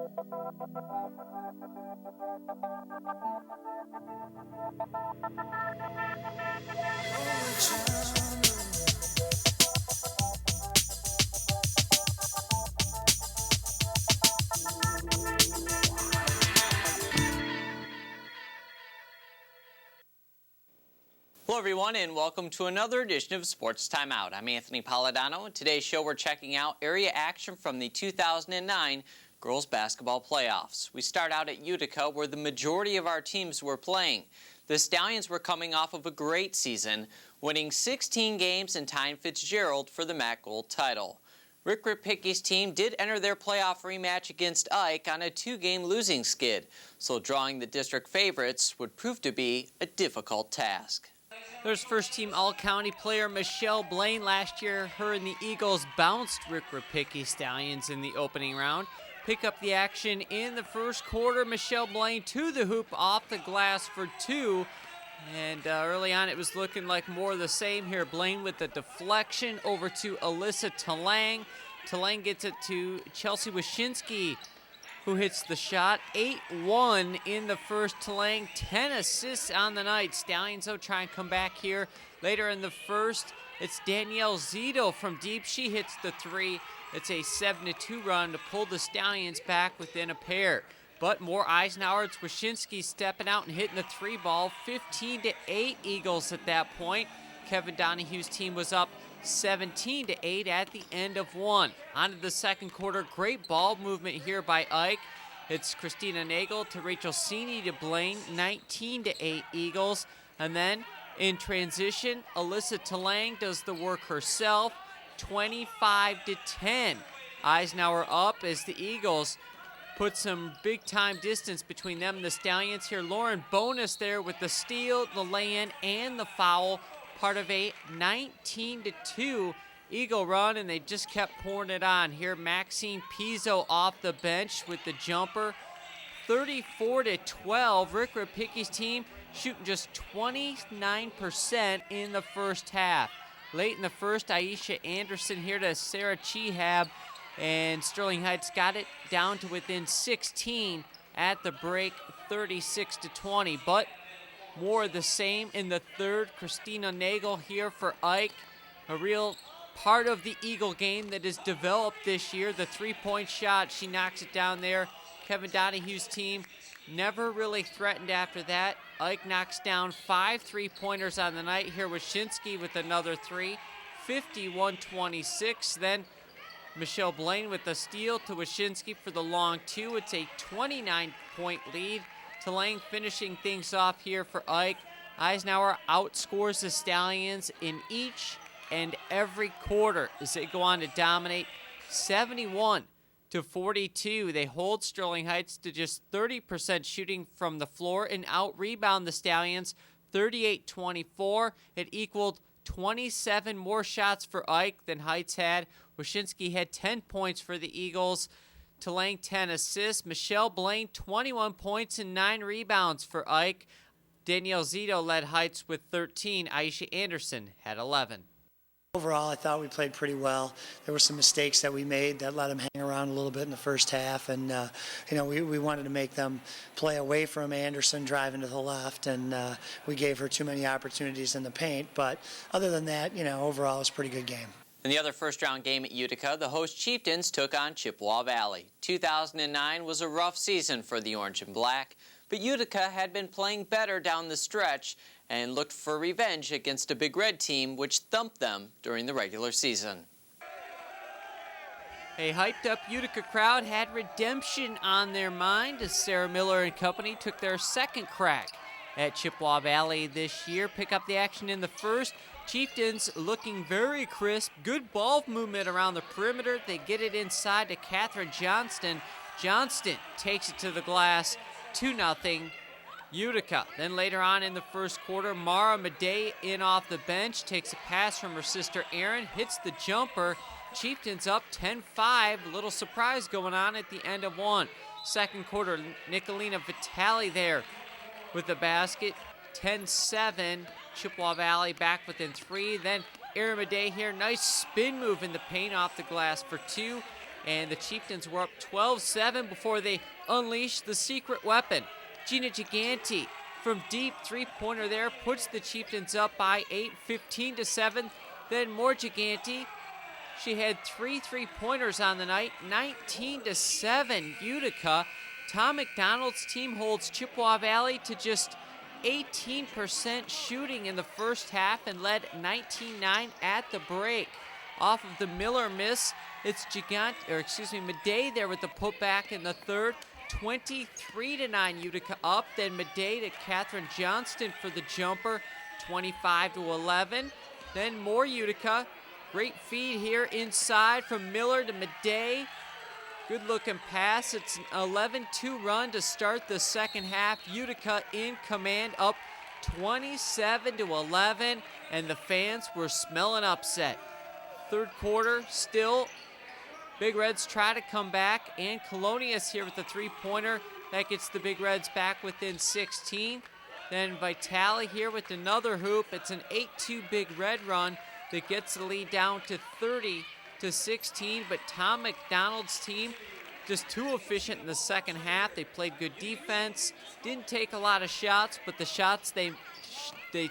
Hello everyone and welcome to another edition of Sports Timeout. I'm Anthony Polidano. In today's show we're checking out area action from the 2009 girls basketball playoffs. We start out at Utica where the majority of our teams were playing. The Stallions were coming off of a great season, winning 16 games and tying Fitzgerald for the MAC Gold title. Rick Rapicki's team did enter their playoff rematch against Ike on a 2-game losing skid, so drawing the district favorites would prove to be a difficult task. There's first-team All-County player Michelle Blaine. Last year, her and the Eagles bounced Rick Rapicki Stallions in the opening round. Pick up the action in the first quarter. Michelle Blaine to the hoop off the glass for 2. And early on, it was looking like more of the same here. Blaine with the deflection over to Alyssa Talang. Talang gets it to Chelsea Wyszynski, who hits the shot. 8-1 in the first. Talang, 10 assists on the night. Stallions, though, try and come back here later in the first. It's Danielle Zito from deep. She hits the 3. It's a 7-2 run to pull the Stallions back within a pair. But more Eisenhower. It's Wyszynski stepping out and hitting the 3 ball. 15-8 Eagles at that point. Kevin Donahue's team was up 17-8 at the end of 1. On to the second quarter. Great ball movement here by Ike. It's Christina Nagel to Rachel Sini to Blaine. 19-8 Eagles. And then in transition, Alyssa Talang does the work herself. 25-10. Eisenhower up as the Eagles put some big-time distance between them and the Stallions here. Lauren Bonus there with the steal, the lay-in, and the foul. Part of a 19-2 Eagle run, and they just kept pouring it on. Here, Maxine Pizzo off the bench with the jumper. 34-12. Rick Rapicki's team shooting just 29% in the first half. Late in the first, Aisha Anderson here to Sarah Chehab, and Sterling Heights got it down to within 16 at the break, 36-20. But more of the same in the third. Christina Nagel here for Ike. A real part of the Eagle game that has developed this year. The 3-point shot, she knocks it down there. Kevin Donahue's team never really threatened after that. Ike knocks down 5 3-pointers on the night. Here Wyszynski with another 3. 51-26. Then Michelle Blaine with the steal to Wyszynski for the long 2. It's a 29-point lead. Talang finishing things off here for Ike. Eisenhower outscores the Stallions in each and every quarter as they go on to dominate. 71-42. They hold Sterling Heights to just 30% shooting from the floor and out-rebound the Stallions 38-24. It equaled 27 more shots for Ike than Heights had. Wyszynski had 10 points for the Eagles. Talang 10 assists. Michelle Blaine 21 points and 9 rebounds for Ike. Danielle Zito led Heights with 13. Aisha Anderson had 11. Overall, I thought we played pretty well. There were some mistakes that we made that let them hang around a little bit in the first half, and we wanted to make them play away from Anderson driving to the left, and we gave her too many opportunities in the paint. But other than that, overall, it was a pretty good game. In the other first-round game at Utica, the host Chieftains took on Chippewa Valley. 2009 was a rough season for the Orange and Black, but Utica had been playing better down the stretch and looked for revenge against a Big Red team which thumped them during the regular season. A hyped-up Utica crowd had redemption on their mind as Sarah Miller and company took their second crack at Chippewa Valley this year. Pick up the action in the first. Chieftains looking very crisp. Good ball movement around the perimeter. They get it inside to Catherine Johnston. Johnston takes it to the glass. 2-0 Utica. Then later on in the first quarter, Mara Madej in off the bench, takes a pass from her sister Erin, hits the jumper. Chieftains up 10-5. A little surprise going on at the end of 1. Second quarter, Nicolina Vitale there with the basket. 10-7. Chippewa Valley back within 3. Then Erin Madej here. Nice spin move in the paint off the glass for 2. and the Chieftains were up 12-7 before they unleashed the secret weapon. Gina Gigante from deep three-pointer there puts the Chieftains up by 8, 15-7. Then more Gigante. She had 3 3-pointers on the night, 19-7 Utica. Tom McDonald's team holds Chippewa Valley to just 18% shooting in the first half and led 19-9 at the break. Off of the Miller miss, it's Madej there with the putback in the third. 23-9 Utica up. Then Madej to Catherine Johnston for the jumper, 25-11. Then more Utica. Great feed here inside from Miller to Madej. Good looking pass. It's an 11-2 run to start the second half. Utica in command, up 27-11, and the fans were smelling upset. Third quarter, still Big Reds try to come back, and Colonius here with the three-pointer. That gets the Big Reds back within 16. Then Vitale here with another hoop. It's an 8-2 Big Red run that gets the lead down to 30-16, but Tom McDonald's team just too efficient in the second half. They played good defense, didn't take a lot of shots, but the shots they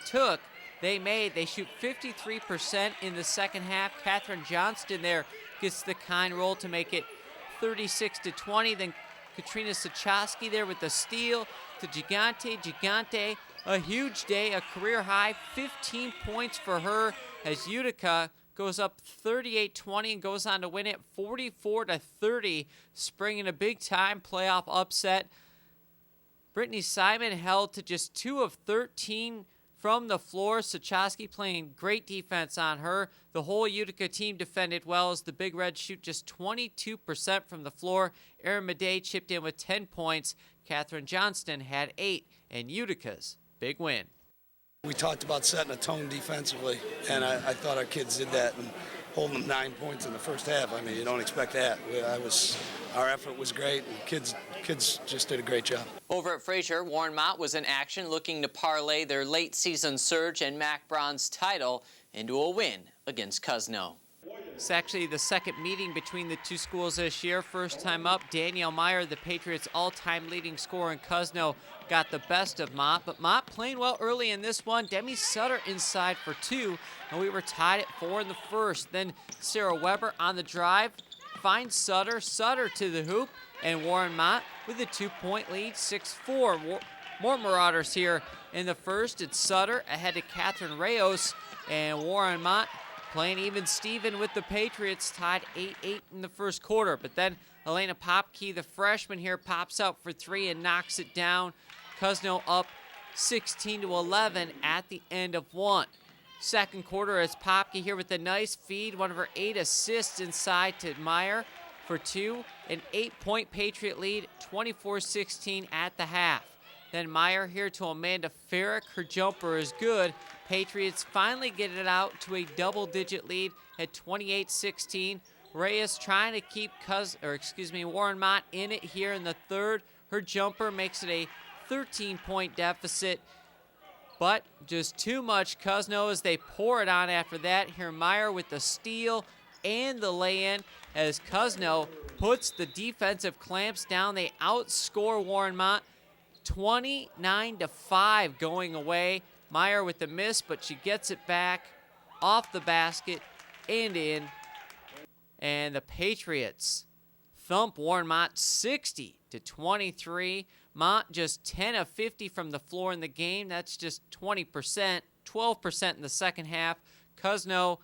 took, they made. They shoot 53% in the second half. Catherine Johnston there gets the kind roll to make it 36-20. Then Katrina Sachowski there with the steal to Gigante. Gigante, a huge day, a career high, 15 points for her as Utica goes up 38-20 and goes on to win it 44-30, springing a big-time playoff upset. Brittany Simon held to just 2 of 13 from the floor. Sachowski playing great defense on her. The whole Utica team defended well as the Big Reds shoot just 22% from the floor. Erin Madej chipped in with 10 points. Catherine Johnston had 8, and Utica's big win. We talked about setting a tone defensively, and I thought our kids did that and holding them 9 points in the first half. I mean, you don't expect that. Our effort was great, and kids just did a great job. Over at Fraser, Warren Mott was in action looking to parlay their late season surge and Mac Braun's title into a win against Cuzno. It's actually the second meeting between the two schools this year. First time up, Danielle Meyer, the Patriots' all-time leading scorer in Cuzno, got the best of Mott. But Mott playing well early in this one. Demi Sutter inside for 2, and we were tied at 4 in the first. Then Sarah Weber on the drive finds Sutter. Sutter to the hoop, and Warren Mott with a 2-point lead, 6-4. More Marauders here in the first. It's Sutter ahead to Catherine Reyes, and Warren Mott playing even Steven with the Patriots, tied 8-8 in the first quarter. But then Elena Popke, the freshman here, pops out for 3 and knocks it down. Cuzno up 16-11 at the end of 1. Second quarter as Popke here with a nice feed, one of her 8 assists inside to Meyer for 2. An 8-point Patriot lead, 24-16 at the half. Then Meyer here to Amanda Farrick. Her jumper is good. Patriots finally get it out to a double-digit lead at 28-16. Reyes trying to keep Warren Mott in it here in the third. Her jumper makes it a 13-point deficit, but just too much Cuzno as they pour it on after that. Here Meyer with the steal and the lay-in as Cuzno puts the defensive clamps down. They outscore Warren Mott 29-5 going away. Meyer with the miss, but she gets it back off the basket and in. And the Patriots thump Warren Mott 60-23. Mott just 10 of 50 from the floor in the game. That's just 20%, 12% in the second half. Cuzno,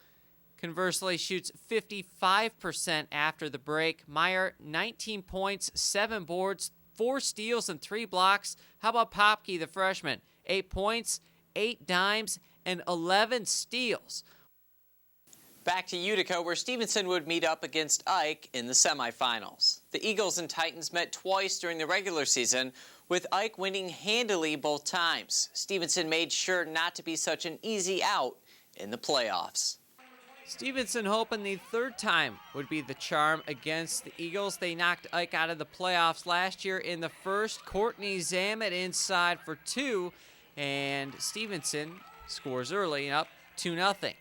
conversely, shoots 55% after the break. Meyer, 19 points, 7 boards, 4 steals, and 3 blocks. How about Popke, the freshman? 8 points, 8 dimes, and 11 steals. Back to Utica, where Stevenson would meet up against Ike in the semifinals. The Eagles and Titans met twice during the regular season, with Ike winning handily both times. Stevenson made sure not to be such an easy out in the playoffs. Stevenson hoping the third time would be the charm against the Eagles. They knocked Ike out of the playoffs last year in the first. Courtney Zamet inside for 2, and Stevenson scores early, up 2-0.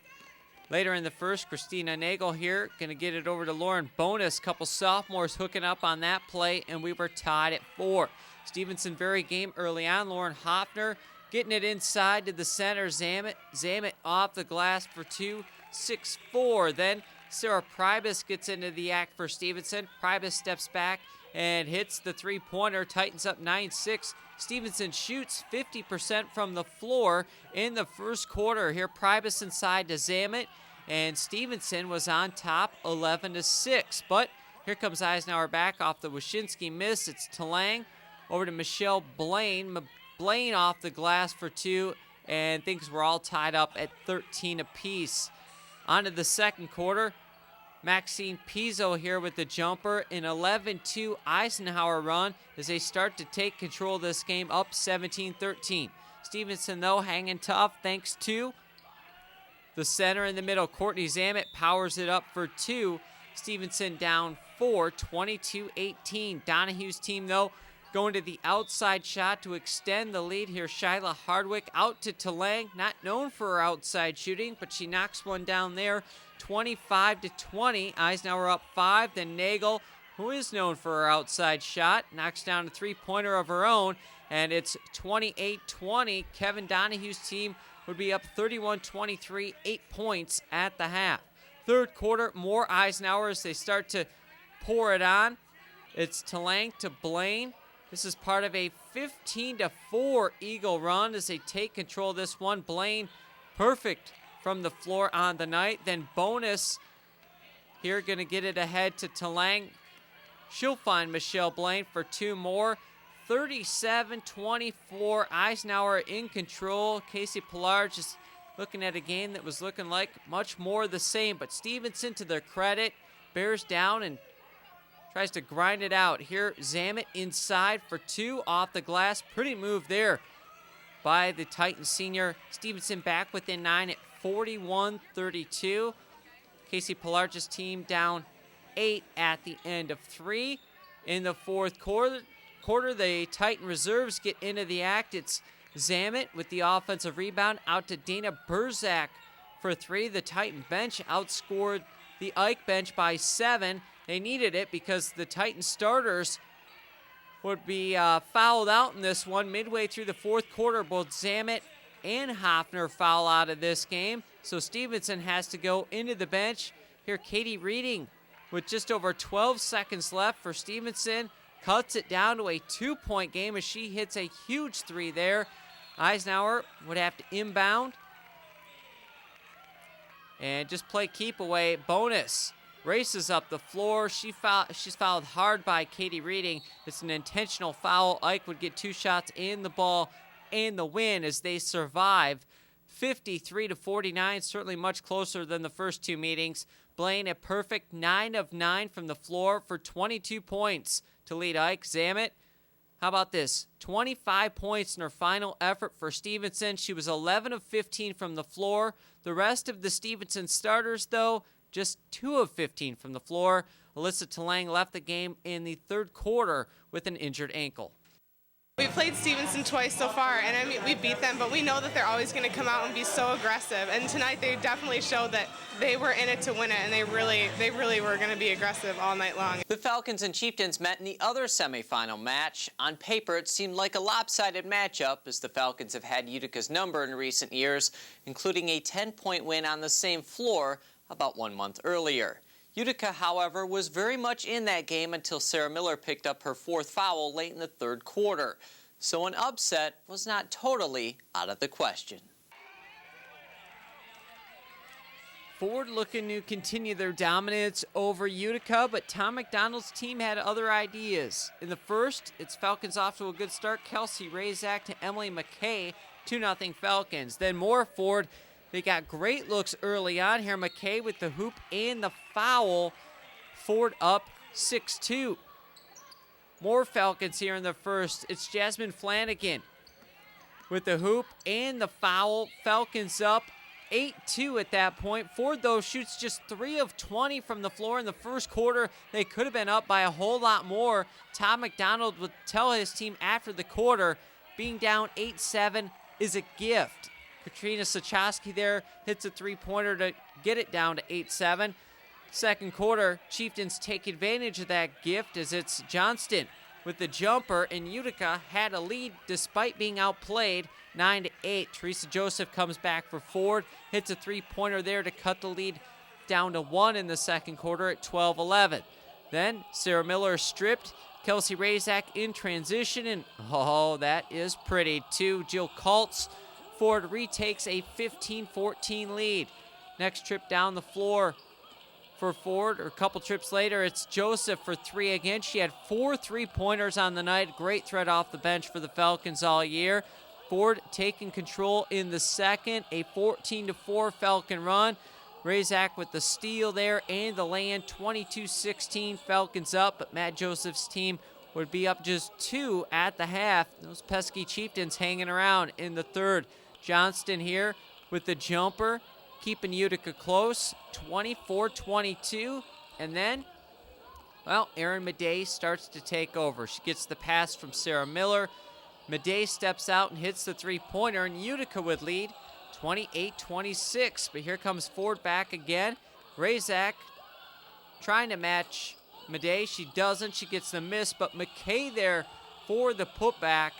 Later in the first, Christina Nagel here going to get it over to Lauren Bonus. Couple sophomores hooking up on that play, and we were tied at 4. Stevenson very game early on. Lauren Hoffner getting it inside to the center. Zamet off the glass for 2, 6-4. Then Sarah Pribus gets into the act for Stevenson. Pribus steps back and hits the three-pointer. Titans up 9-6. Stevenson shoots 50% from the floor in the first quarter. Here, Pribus inside to Zamet, and Stevenson was on top 11-6. But here comes Eisenhower back off the Wyszynski miss. It's Talang over to Michelle Blaine. Blaine off the glass for 2, and things were all tied up at 13 apiece. On to the second quarter. Maxine Pizzo here with the jumper. An 11-2 Eisenhower run as they start to take control of this game, up 17-13. Stevenson, though, hanging tough thanks to the center in the middle. Courtney Zamet powers it up for 2. Stevenson down 4, 22-18. Donahue's team, though, going to the outside shot to extend the lead here. Shyla Hardwick out to Talang, not known for her outside shooting, but she knocks one down there, 25-20. Eisenhower up 5. Then Nagel, who is known for her outside shot, knocks down a three-pointer of her own, and it's 28-20. Kevin Donahue's team would be up 31-23, 8 points at the half. Third quarter, more Eisenhower as they start to pour it on. It's Talang to Blaine. This is part of a 15-4 Eagle run as they take control of this one. Blaine, perfect from the floor on the night. Then Bonus here going to get it ahead to Talang. She'll find Michelle Blaine for 2 more. 37-24, Eisenhower in control. Casey Pillar just looking at a game that was looking like much more the same. But Stevenson, to their credit, bears down and tries to grind it out. Here, Zamet inside for 2 off the glass. Pretty move there by the Titans senior. Stevenson back within 9 at 41-32. Casey Pillar's team down 8 at the end of 3. In the fourth quarter, the Titan reserves get into the act. It's Zamet with the offensive rebound out to Dana Burzak for 3. The Titan bench outscored the Ike bench by 7. They needed it because the Titan starters would be fouled out in this one. Midway through the fourth quarter, both Zamet and Hoffner foul out of this game. So Stevenson has to go into the bench. Here, Katie Reading with just over 12 seconds left for Stevenson. Cuts it down to a 2-point game as she hits a huge 3 there. Eisenhower would have to inbound and just play keep away. Bonus races up the floor. She's fouled hard by Katie Reading. It's an intentional foul. Ike would get 2 shots in the ball and the win as they survive 53-49. Certainly much closer than the first 2 meetings. Blaine a perfect 9 of 9 from the floor for 22 points to lead Ike. Zamet, how about this? 25 points in her final effort for Stevenson. She was 11 of 15 from the floor. The rest of the Stevenson starters, though, just 2 of 15 from the floor. Alyssa Talang left the game in the third quarter with an injured ankle. We played Stevenson twice so far, and I mean, we beat them, but we know that they're always going to come out and be so aggressive. And tonight they definitely showed that they were in it to win it, and they really were going to be aggressive all night long. The Falcons and Chieftains met in the other semifinal match. On paper, it seemed like a lopsided matchup as the Falcons have had Utica's number in recent years, including a 10-point win on the same floor about 1 month earlier. Utica, however, was very much in that game until Sarah Miller picked up her 4th foul late in the third quarter. So an upset was not totally out of the question. Ford looking to continue their dominance over Utica, but Tom McDonald's team had other ideas. In the first, it's Falcons off to a good start. Kelsey Razak to Emily McKay, 2-0 Falcons. Then more Ford. They got great looks early on here. McKay with the hoop and the foul. Ford up 6-2. More Falcons here in the first. It's Jasmine Flanagan with the hoop and the foul. Falcons up 8-2 at that point. Ford, though, shoots just 3 of 20 from the floor in the first quarter. They could have been up by a whole lot more. Tom McDonald would tell his team after the quarter, being down 8-7 is a gift. Katrina Sachowski there hits a three-pointer to get it down to 8-7. Second quarter, Chieftains take advantage of that gift as it's Johnston with the jumper, and Utica had a lead despite being outplayed 9-8. Teresa Joseph comes back for Ford, hits a three-pointer there to cut the lead down to 1 in the second quarter at 12-11. Then Sarah Miller stripped. Kelsey Razak in transition, and oh, that is pretty too. Jill Kaltz. Ford retakes a 15-14 lead. Next trip down the floor for Ford, or a couple trips later, it's Joseph for three again. She had 4 3-pointers on the night. Great threat off the bench for the Falcons all year. Ford taking control in the second, a 14-4 Falcon run. Razak with the steal there and the land, 22-16 Falcons up, but Matt Joseph's team would be up just 2 at the half. Those pesky Chieftains hanging around in the third. Johnston here with the jumper, keeping Utica close, 24-22, and then, well, Erin Madej starts to take over. She gets the pass from Sarah Miller. Madej steps out and hits the three-pointer, and Utica would lead 28-26, but here comes Ford back again. Razak trying to match Madej. She doesn't. She gets the miss, but McKay there for the putback,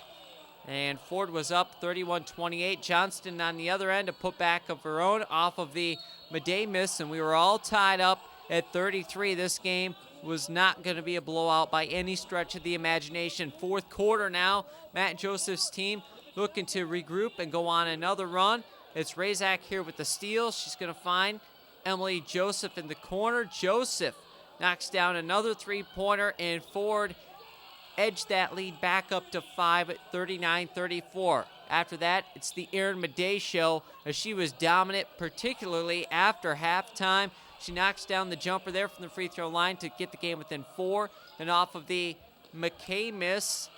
and Ford was up 31-28. Johnston on the other end, a putback of her own off of the Madej miss, and we were all tied up at 33. This game was not going to be a blowout by any stretch of the imagination. Fourth quarter now, Matt Joseph's team looking to regroup and go on another run. It's Razak here with the steal. She's going to find Emily Joseph in the corner. Joseph knocks down another three-pointer, and Ford edged that lead back up to 5 at 39-34. After that, it's the Erin Madej show as she was dominant, particularly after halftime. She knocks down the jumper there from the free throw line to get the game within 4. Then off of the McKay miss,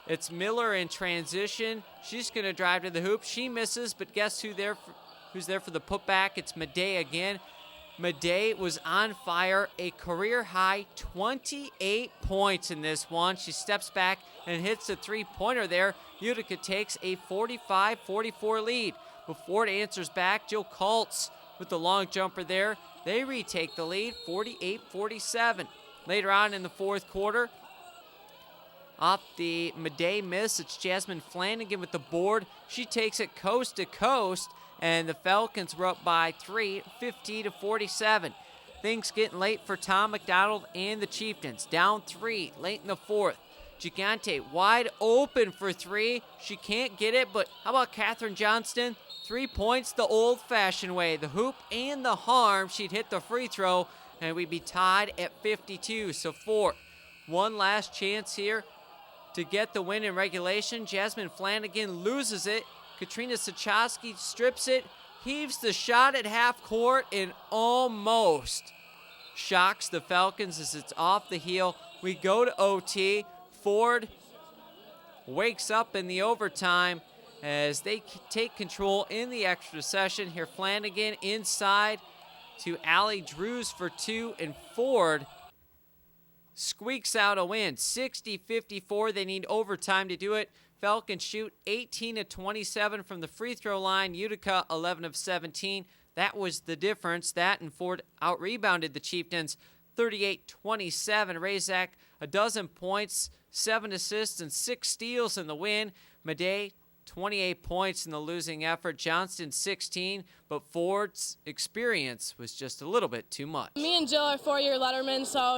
it's Miller in transition. She's going to drive to the hoop. She misses, but guess who's there for the putback? It's Madej again. Madej was on fire, a career-high 28 points in this one. She steps back and hits a three-pointer there. Utica takes a 45-44 lead. Before it answers back, Jill Kaltz with the long jumper there. They retake the lead, 48-47. Later on in the fourth quarter, off the Madej miss, it's Jasmine Flanagan with the board. She takes it coast to coast, and the Falcons were up by 3, 50-47. Things getting late for Tom McDonald and the Chieftains. Down 3 late in the fourth. Gigante wide open for 3. She can't get it, but how about Katherine Johnston? 3 points the old-fashioned way. The hoop and the harm. She'd hit the free throw, and we'd be tied at 52. So Ford, one last chance here to get the win in regulation. Jasmine Flanagan loses it. Katrina Sachowski strips it, heaves the shot at half court, and almost shocks the Falcons as it's off the heel. We go to OT. Ford wakes up in the overtime as they take control in the extra session. Here Flanagan inside to Allie Drews for 2, and Ford squeaks out a win. 60-54. They need overtime to do it. Falcons shoot 18-27 from the free throw line. Utica 11 of 17. That was the difference. That and Ford out-rebounded the Chieftains 38-27. Razak, a dozen points, 7 assists, and 6 steals in the win. Madej, 28 points in the losing effort. Johnston, 16, but Ford's experience was just a little bit too much. Me and Jill are 4-year lettermen, so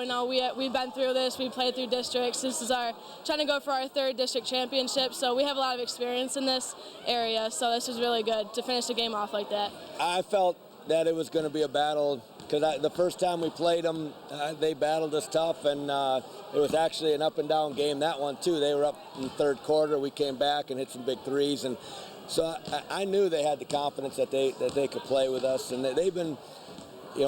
we've been through this. We played through districts. This is trying to go for our 3rd district championship, so we have a lot of experience in this area, so this is really good to finish the game off like that. I felt that it was going to be a battle because the first time we played them, they battled us tough, and it was actually an up-and-down game, that one, too. They were up in the third quarter. We came back and hit some big threes, and so I knew they had the confidence that they could play with us, and they've been,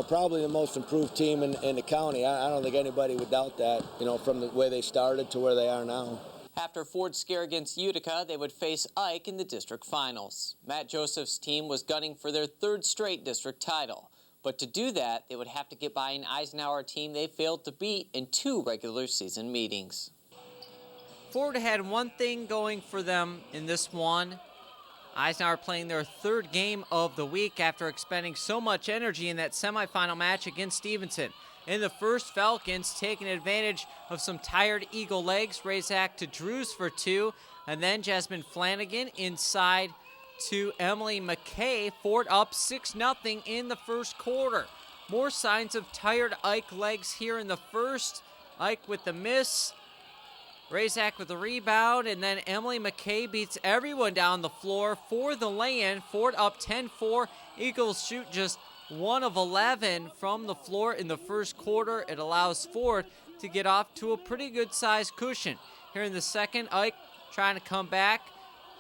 probably the most improved team in the county. I don't think anybody would doubt that, from the way they started to where they are now. After Ford's scare against Utica, they would face Ike in the district finals. Matt Joseph's team was gunning for their 3rd straight district title. But to do that, they would have to get by an Eisenhower team they failed to beat in 2 regular season meetings. Ford had one thing going for them in this one. Eisenhower playing their third game of the week after expending so much energy in that semifinal match against Stevenson. In the first, Falcons taking advantage of some tired Eagle legs. Razak to Drews for 2, and then Jasmine Flanagan inside to Emily McKay. Ford up 6-0 in the first quarter. More signs of tired Ike legs here in the first. Ike with the miss. Razak with the rebound, and then Emily McKay beats everyone down the floor for the lay-in. Ford up 10-4. Eagles shoot just 1 of 11 from the floor in the first quarter. It allows Ford to get off to a pretty good-sized cushion. Here in the second, Ike trying to come back.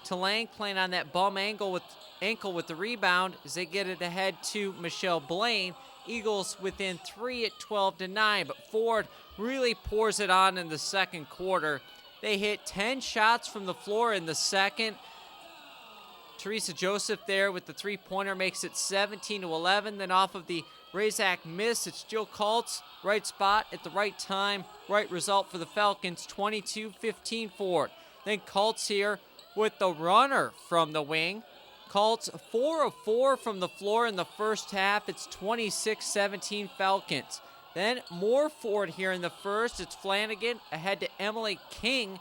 Talang playing on that bum ankle with the rebound as they get it ahead to Michelle Blaine. Eagles within 3 at 12-9, but Ford really pours it on in the second quarter. They hit 10 shots from the floor in the second. Teresa Joseph there with the three-pointer makes it 17-11. Then off of the Razak miss, it's Jill Kaltz. Right spot at the right time. Right result for the Falcons, 22-15 Ford. Then Kaltz here with the runner from the wing. Kaltz 4 of 4 from the floor in the first half. It's 26-17 Falcons. Then more Ford here in the first. It's Flanagan ahead to Emily King.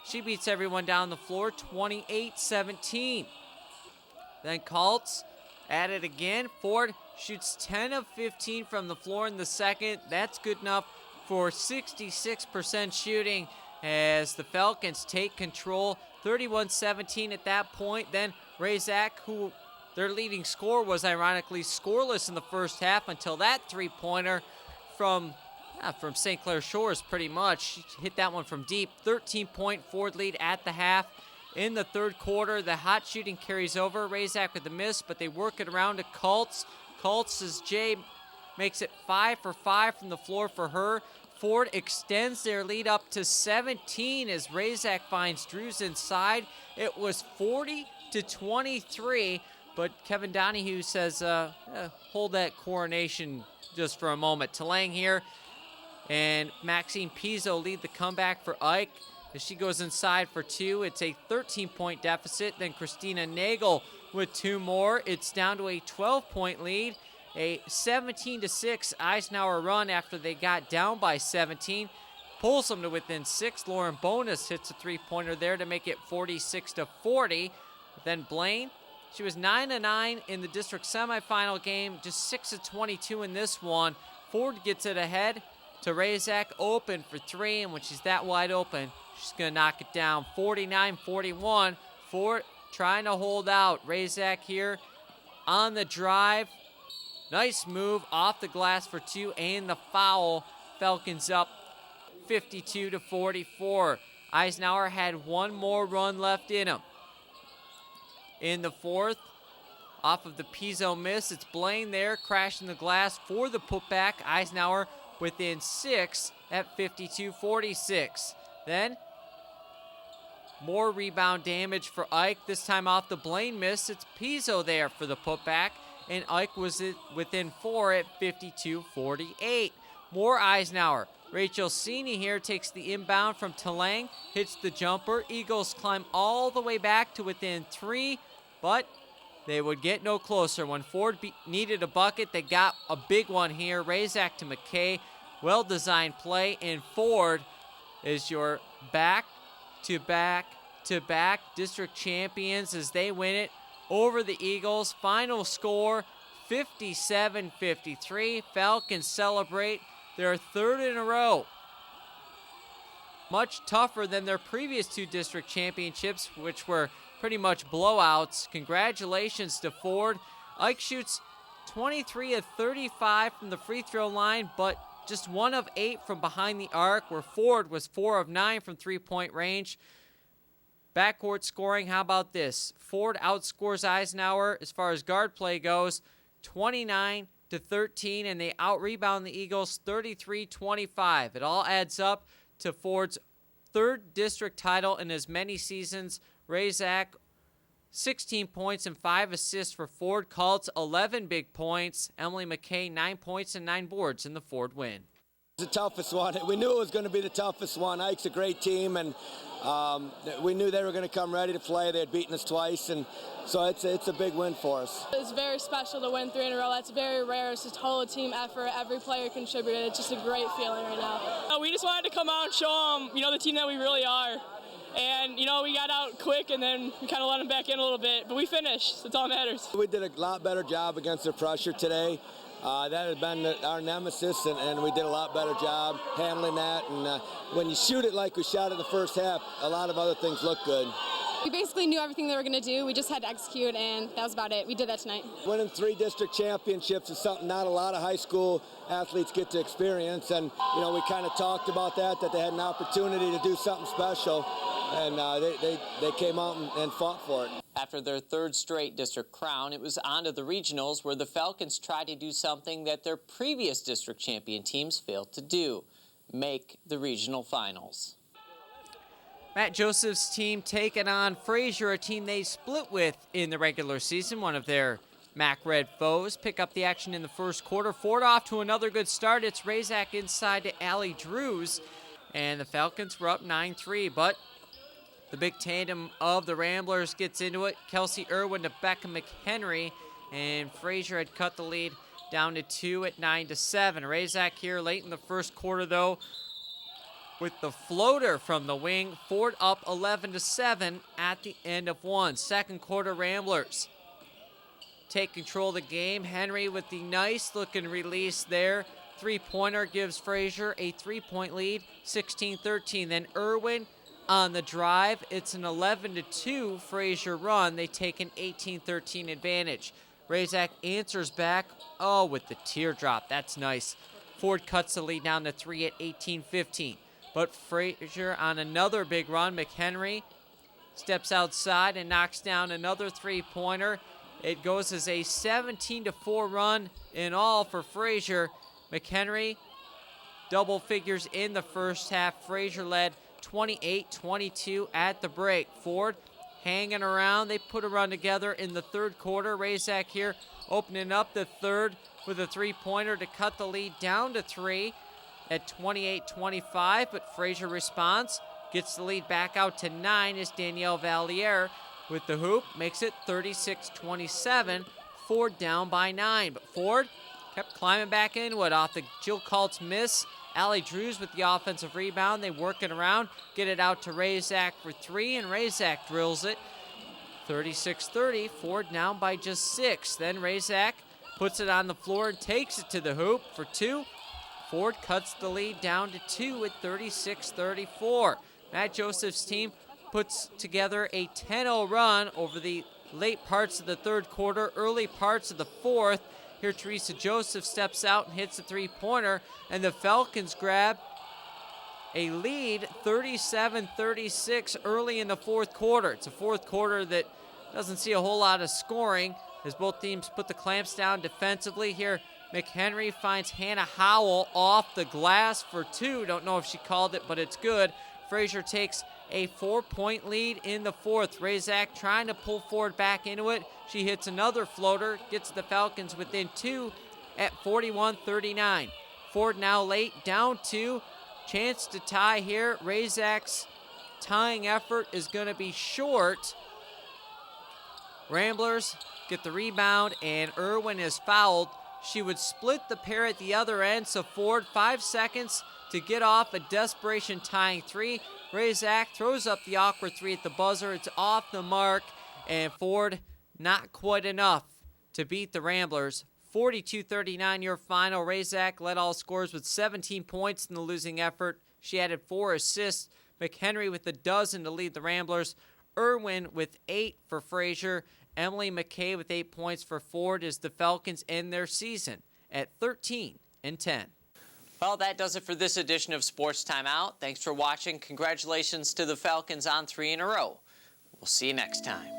She beats everyone down the floor, 28-17. Then Kaltz at it again. Ford shoots 10 of 15 from the floor in the second. That's good enough for 66% shooting as the Falcons take control, 31-17 at that point. Then Razak, who their leading scorer was ironically scoreless in the first half until that three-pointer from St. Clair Shores pretty much. She hit that one from deep. 13-point Ford lead at the half. In the third quarter, the hot shooting carries over. Razak with the miss, but they work it around to Kaltz. Kaltz as Jay makes it 5 for 5 from the floor for her. Ford extends their lead up to 17 as Razak finds Drews inside. It was 40-23, but Kevin Donahue says, hold that coronation just for a moment. Talang here and Maxine Pizzo lead the comeback for Ike as she goes inside for 2. It's a 13-point deficit. Then Christina Nagel with 2 more. It's down to a 12-point lead. A 17-6 Eisenhower run after they got down by 17. Pulls them to within 6. Lauren Bonus hits a three-pointer there to make it 46-40. Then Blaine, she was 9-9 in the district semifinal game, just 6-22 in this one. Ford gets it ahead to Razak, open for 3, and when she's that wide open, she's going to knock it down. 49-41. Ford trying to hold out. Razak here on the drive. Nice move off the glass for 2 and the foul. Falcons up 52-44. Eisenhower had one more run left in him. In the fourth, off of the Pizzo miss, it's Blaine there crashing the glass for the putback. Eisenhower within 6 at 52-46. Then more rebound damage for Ike. This time off the Blaine miss, it's Pizzo there for the putback. And Ike was within 4 at 52-48. More Eisenhower. Rachel Sini here takes the inbound from Talang, hits the jumper. Eagles climb all the way back to within 3, but they would get no closer. When Ford needed a bucket, they got a big one here. Razak to McKay. Well-designed play, and Ford is your back-to-back-to-back district champions as they win it over the Eagles. Final score, 57-53. Falcons celebrate their third in a row. Much tougher than their previous 2 district championships, which were pretty much blowouts. Congratulations to Ford. Ike shoots 23 of 35 from the free throw line, but just 1 of 8 from behind the arc, where Ford was 4 of 9 from three-point range. Backcourt scoring, how about this? Ford outscores Eisenhower as far as guard play goes, 29-13, and they out-rebound the Eagles 33-25. It all adds up to Ford's 3rd district title in as many seasons. Razak, 16 points and 5 assists for Ford. Kaltz, 11 big points. Emily McKay, 9 points and 9 boards in the Ford win. The toughest one. We knew it was going to be the toughest one. Ike's a great team, and we knew they were going to come ready to play. They had beaten us twice, and so it's a big win for us. It's very special to win 3 in a row. That's very rare. It's a total team effort. Every player contributed. It's just a great feeling right now. We just wanted to come out and show them, the team that we really are. And, we got out quick, and then we kind of let them back in a little bit. But we finished. That's all that matters. We did a lot better job against their pressure today. That had been our nemesis, and we did a lot better job handling that. And when you shoot it like we shot in the first half, a lot of other things look good. We basically knew everything they were going to do. We just had to execute, and that was about it. We did that tonight. Winning 3 district championships is something not a lot of high school athletes get to experience. And, we kind of talked about that they had an opportunity to do something special. And they came out and fought for it. After their 3rd straight district crown, it was on to the regionals, where the Falcons tried to do something that their previous district champion teams failed to do: make the regional finals. Matt Joseph's team taking on Fraser, a team they split with in the regular season, one of their MAC Red foes. Pick up the action in the first quarter. Ford off to another good start. It's Razak inside to Allie Drews, and the Falcons were up 9-3, but the big tandem of the Ramblers gets into it. Kelsey Irwin to Becca McHenry, and Fraser had cut the lead down to 2 at 9-7. Razak here late in the first quarter, though, with the floater from the wing. Ford up 11-7 at the end of 1. Second quarter, Ramblers take control of the game. Henry with the nice-looking release there. Three-pointer gives Fraser a 3-point lead, 16-13. Then Irwin on the drive. It's an 11-2 Fraser run. They take an 18-13 advantage. Razak answers back. Oh, with the teardrop. That's nice. Ford cuts the lead down to 3 at 18-15. But Fraser on another big run. McHenry steps outside and knocks down another three-pointer. It goes as a 17-4 run in all for Fraser. McHenry double figures in the first half. Fraser led 28-22 at the break. Ford hanging around. They put a run together in the third quarter. Razak here opening up the third with a three-pointer to cut the lead down to 3 at 28-25, but Fraser responds, gets the lead back out to 9 as Danielle Valliere with the hoop makes it 36-27. Ford down by 9, but Ford kept climbing back into it off the Jill Kaltz miss. Allie Drews with the offensive rebound. They work it around, get it out to Razak for 3, and Razak drills it. 36-30, Ford down by just 6. Then Razak puts it on the floor and takes it to the hoop for 2. Ford cuts the lead down to 2 at 36-34. Matt Joseph's team puts together a 10-0 run over the late parts of the third quarter, early parts of the fourth. Here Teresa Joseph steps out and hits a three-pointer, and the Falcons grab a lead 37-36 early in the fourth quarter. It's a fourth quarter that doesn't see a whole lot of scoring as both teams put the clamps down defensively. Here McHenry finds Hannah Howell off the glass for 2. Don't know if she called it, but it's good. Fraser takes a 4-point lead in the fourth. Razak trying to pull Ford back into it. She hits another floater, gets the Falcons within 2 at 41-39. Ford now late, down 2. Chance to tie here. Razak's tying effort is going to be short. Ramblers get the rebound, and Irwin is fouled. She would split the pair at the other end, so Ford 5 seconds to get off a desperation tying 3. Razak throws up the awkward 3 at the buzzer. It's off the mark, and Ford not quite enough to beat the Ramblers. 42-39 your final. Razak led all scorers with 17 points in the losing effort. She added 4 assists. McHenry with a dozen to lead the Ramblers. Irwin with 8 for Fraser. Emily McKay with 8 points for Ford as the Falcons end their season at 13-10. Well, that does it for this edition of Sports Timeout. Thanks for watching. Congratulations to the Falcons on 3 in a row. We'll see you next time.